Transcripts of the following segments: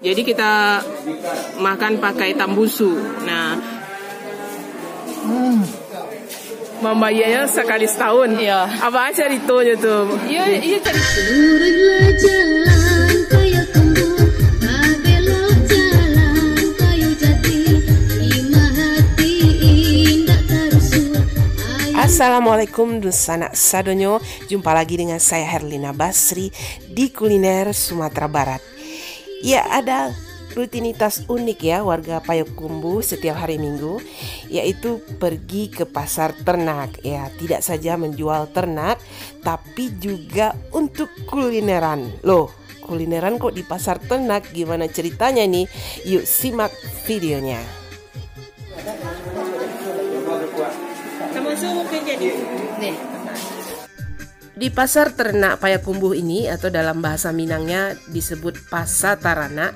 Jadi kita makan pakai tambusu. Nah, membayarnya sekali setahun. Iya. Apa aja ceritonya tuh? Iya cerita. Luruslah jalan kayu kembung, belok jalan kayu jati, imah hati indah tarusu. Assalamualaikum sanak sadonyo. Jumpa lagi dengan saya Herlina Basri di Kuliner Sumatera Barat. Ya, ada rutinitas unik ya warga Payakumbuh setiap hari Minggu, yaitu pergi ke pasar ternak. Ya, tidak saja menjual ternak, tapi juga untuk kulineran. Loh, kulineran kok di pasar ternak? Gimana ceritanya nih? Yuk simak videonya. Di pasar ternak Payakumbuh ini, atau dalam bahasa Minangnya disebut Pasar Tarana,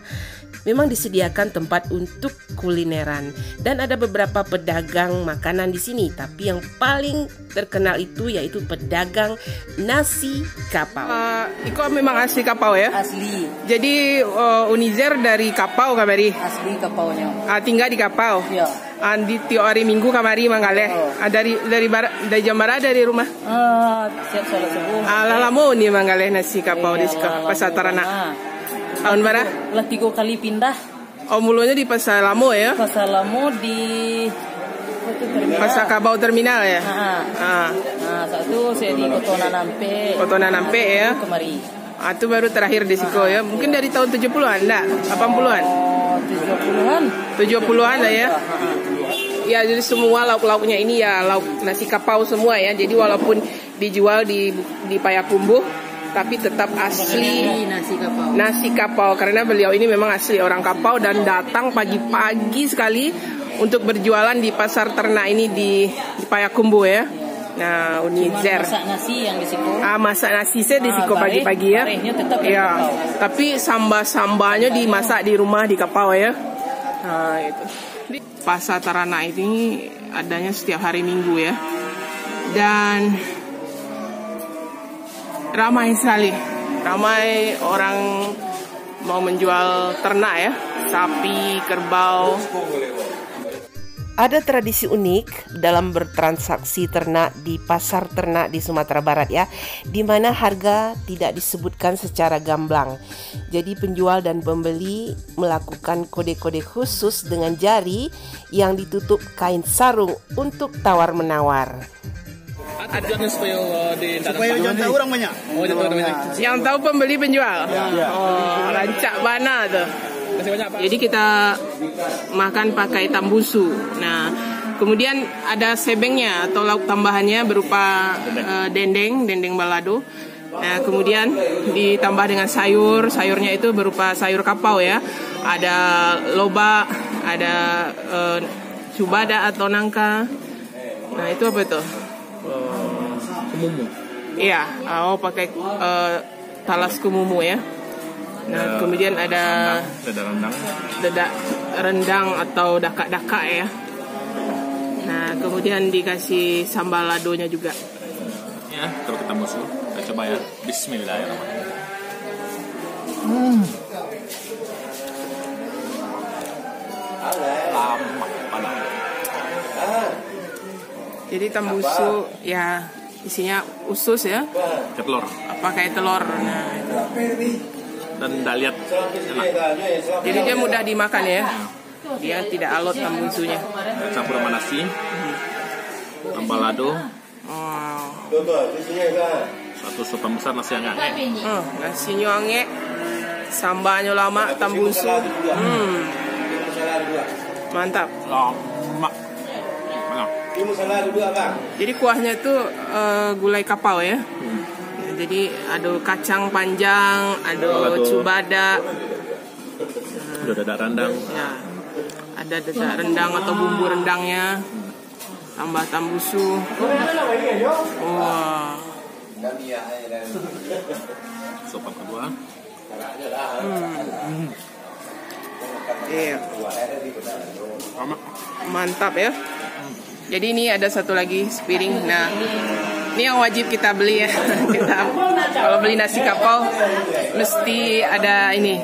memang disediakan tempat untuk kulineran dan ada beberapa pedagang makanan di sini. Tapi yang paling terkenal itu yaitu pedagang nasi kapau. Iko memang asli kapau ya? Asli. Jadi Unizer dari kapau kamari? Asli kapaunya. Tinggal di kapau? Iya. Di tiap hari Minggu kamari mangaleh. Dari jam berapa dari rumah? Siap sholat subuh. Lama nih mangaleh nasi kapau di Pasar Tarana. Tahun berapa? Lah 3 kali pindah. Oh, mulanya di Pasar Lamo ya? Pasar Lamo di Pasar Kabau Terminal ya? Satu saya di Kotona Nampe. Kotona Nampe ya? Kemari. Itu baru terakhir di Siko ya? Mungkin dari tahun 70-an enggak? 80-an? 70-an. 70-an lah ya? Ya, jadi semua lauk-lauknya ini ya lauk nasi kapau semua ya. Jadi walaupun dijual di Payakumbuh, tapi tetap asli nasi kapau karena beliau ini memang asli orang kapau dan datang pagi-pagi sekali untuk berjualan di pasar ternak ini di Payakumbuh ya. Nah, Unizer. Masak nasi yang di Siko. Masak nasi saya di Siko pagi-pagi ya. Ya, tapi sambanya dimasak di rumah di kapau ya. Nah, itu. Pasar Tarana ini adanya setiap hari Minggu ya. Dan ramai sekali, ramai orang mau menjual ternak ya, sapi, kerbau. Ada tradisi unik dalam bertransaksi ternak di pasar ternak di Sumatera Barat ya, di mana harga tidak disebutkan secara gamblang. Jadi penjual dan pembeli melakukan kode-kode khusus dengan jari yang ditutup kain sarung untuk tawar-menawar. Supaya jangan tahu orang banyak. Yang tahu pembeli penjual. Rancak bana tuh. Jadi kita makan pakai tambusu. Nah, kemudian ada sebengnya atau lauk tambahannya berupa dendeng balado. Nah, kemudian ditambah dengan sayurnya itu berupa sayur kapau ya. Ada loba, ada cubada atau nangka. Nah, itu apa itu? Kumumu. Iya, pakai talas kumumu ya. Nah, kemudian ada dada rendang atau dakak-dakak ya. Nah, kemudian dikasih sambal ladonya juga. Ya, terus kita musuh. Kita coba ya. Bismillahirrahmanirrahim. Lama panas. Jadi tambusu ya isinya usus ya. Telur. Pakai telur. Nah, itu. Dan tidak lihat enak. Jadi dia mudah dimakan ya. Dia tidak alot tambusunya. Campur sama nasi. Tambah lado. Satu sopan besar nasi yang angek. Nasinya angek. Sambalnya lama, tambusu. Mantap. Lama. Jadi kuahnya itu gulai kapau ya. Jadi ada kacang panjang, ada cubada, ada dada rendang. Ya, ada dada rendang atau bumbu rendangnya, tambah tambusu. Wah. Sopan kedua. Iya. Mantap ya. Jadi ini ada satu lagi piring. Nah, ini yang wajib kita beli ya. Kita kalau beli nasi kapau mesti ada ini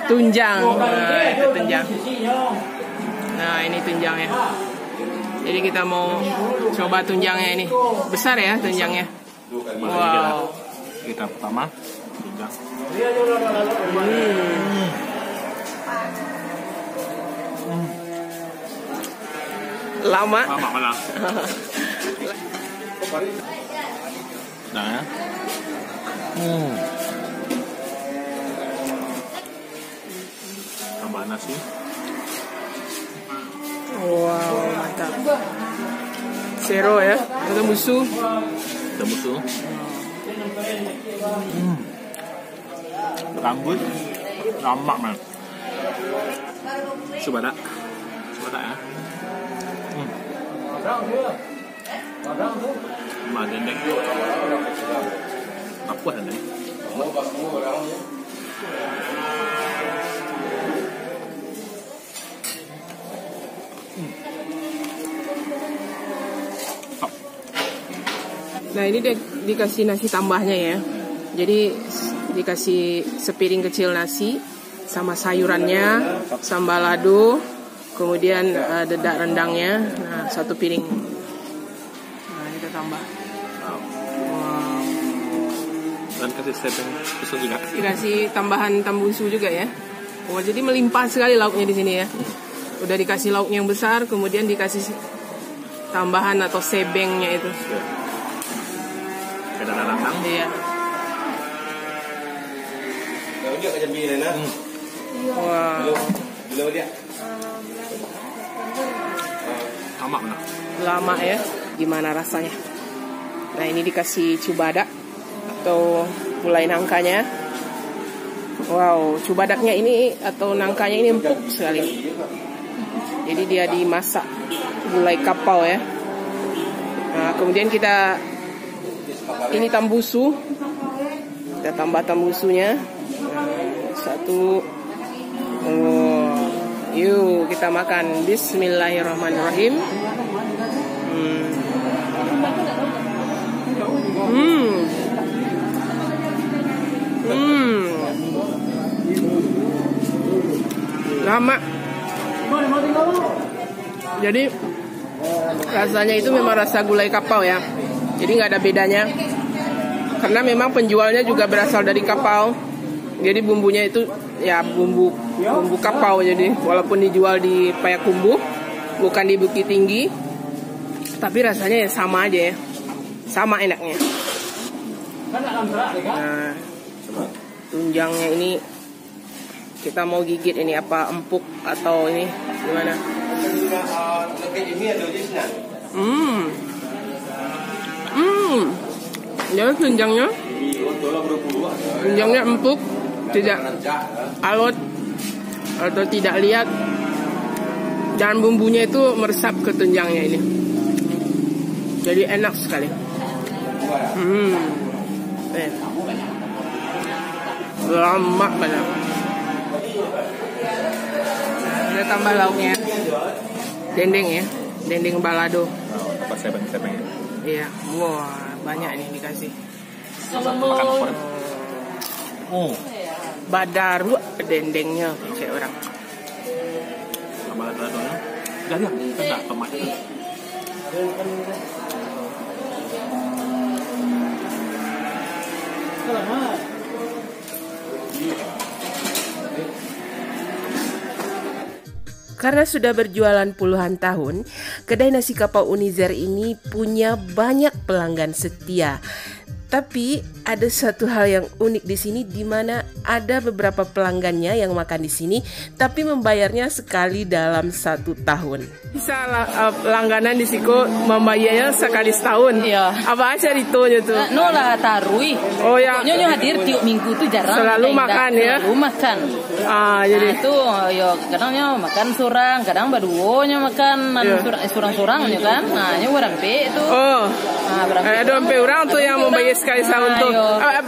tunjang. Nah, itu tunjang. Nah, ini tunjangnya. Jadi kita mau coba tunjangnya ini. Besar ya tunjangnya. Wow. Kita pertama tunjang. Lama. Lama mana? Nah ya. Tambah nasi. Wow, mantap. Sero ya, ada musuh. Ada musuh. Rambut lama man. Coba tak ya. Mà dendeng apa dendeng? Nah ini dikasih nasi tambahnya ya. Jadi dikasih sepiring kecil nasi sama sayurannya, sambal lado, kemudian dedak rendangnya. Nah, satu piring. Nah, kita tambah. Wow. Dan kasih setting susu juga. Dikasih tambahan tambusu juga ya. Oh, jadi melimpah sekali lauknya di sini ya. Udah dikasih lauknya yang besar, kemudian dikasih tambahan atau sebengnya itu. Ya. Ada rendang. Iya. Wow. Lama ya. Gimana rasanya? Nah ini dikasih cubadak atau gulai nangkanya. Wow, cubadaknya ini atau nangkanya ini empuk sekali. Jadi dia dimasak gulai kapau ya. Nah kemudian kita ini tambusu. Kita tambah tambusunya. Satu. Oh, yuk kita makan. Bismillahirrahmanirrahim. Lama. Jadi rasanya itu memang rasa gulai kapau ya. Jadi nggak ada bedanya. Karena memang penjualnya juga berasal dari kapau. Jadi bumbunya itu ya bumbu kapau. Jadi walaupun dijual di Payakumbuh, bukan di Bukit Tinggi, tapi rasanya ya sama aja ya. Sama enaknya. Nah, tunjangnya ini kita mau gigit ini apa empuk atau ini gimana? Jadi tunjangnya empuk, tidak alot atau tidak liat, dan bumbunya itu meresap ke tunjangnya ini. Jadi enak sekali. Lama banget. Kita tambah lauknya, dendeng ya, dendeng balado. Apa sebeng-sebengnya? Iya, wah banyak nih dikasih. Makan Badaru dendengnya kayak orang. Sambal lado-nya. Jadi enggak tomat. Karena sudah berjualan puluhan tahun, kedai nasi kapau Unizer ini punya banyak pelanggan setia. Tapi ada satu hal yang unik di sini, di mana ada beberapa pelanggannya yang makan di sini, tapi membayarnya sekali dalam 1 tahun. Bisa langganan di siku membayarnya sekali setahun. Iya. Apa aja ditunya tuh? No lah tarui. Oh ya. Nyonya hadir tiap minggu tuh jarang. Selalu makan ya. Selalu makan. Jadi itu yo kadangnya makan surang, kadang baduonya makan surang-surangnya kan. Nah, nyo orang pe itu. Oh. Ada sampai orang tuh yang membayar sekali setahun tuh.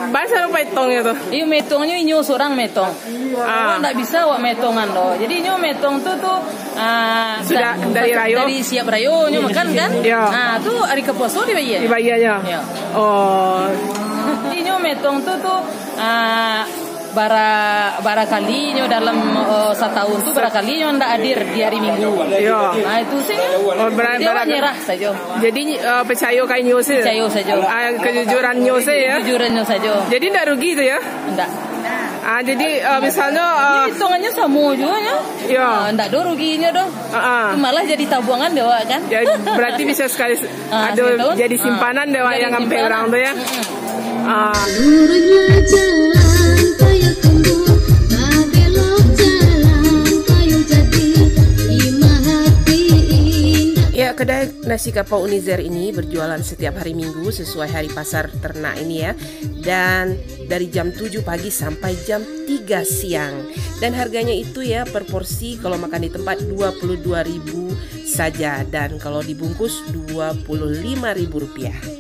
Bahasa apa hitungnya tuh? Iya metongnya nyo surang metong. Nggak bisa wak metongan loh. Jadi nyo metong tuh sudah dari rayo. Dari siap rayo nyo makan kan? Iya. Nah, tuh hari kepuaso dibayar. Dibayarnya. Iya. Oh. Jadi nyo metong tuh bara kalinya dalam setahun tuh bara kalinya ndak hadir di hari Minggu. Iya. Nah itu sih. Dia nyerah saja. Jadi percaya kayak nyose. Percaya saja. Kejujuran nyose ya. Kejujurannya saja. Jadi ndak rugi tuh ya? Ndak. Jadi misalnya hitungannya sama juga ya. Iya. Ndak ada ruginya doh. Malah jadi tabungan dewa kan. Ya, berarti bisa sekali ada jadi simpanan dewa yang sampai orang tuh ya. Luruslah jalan kayu kembun, belok jalan kayu jati, imah hati indah. Ya, kedai nasi kapau Unizer ini berjualan setiap hari Minggu sesuai hari pasar ternak ini ya. Dan dari jam 7 pagi sampai jam 3 siang. Dan harganya itu ya per porsi kalau makan di tempat 22.000 saja dan kalau dibungkus Rp25.000.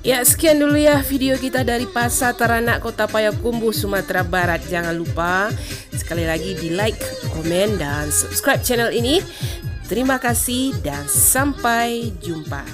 Ya, sekian dulu ya video kita dari Pasar Teranak Kota Payakumbuh, Sumatera Barat. Jangan lupa sekali lagi di like, komen, dan subscribe channel ini. Terima kasih dan sampai jumpa.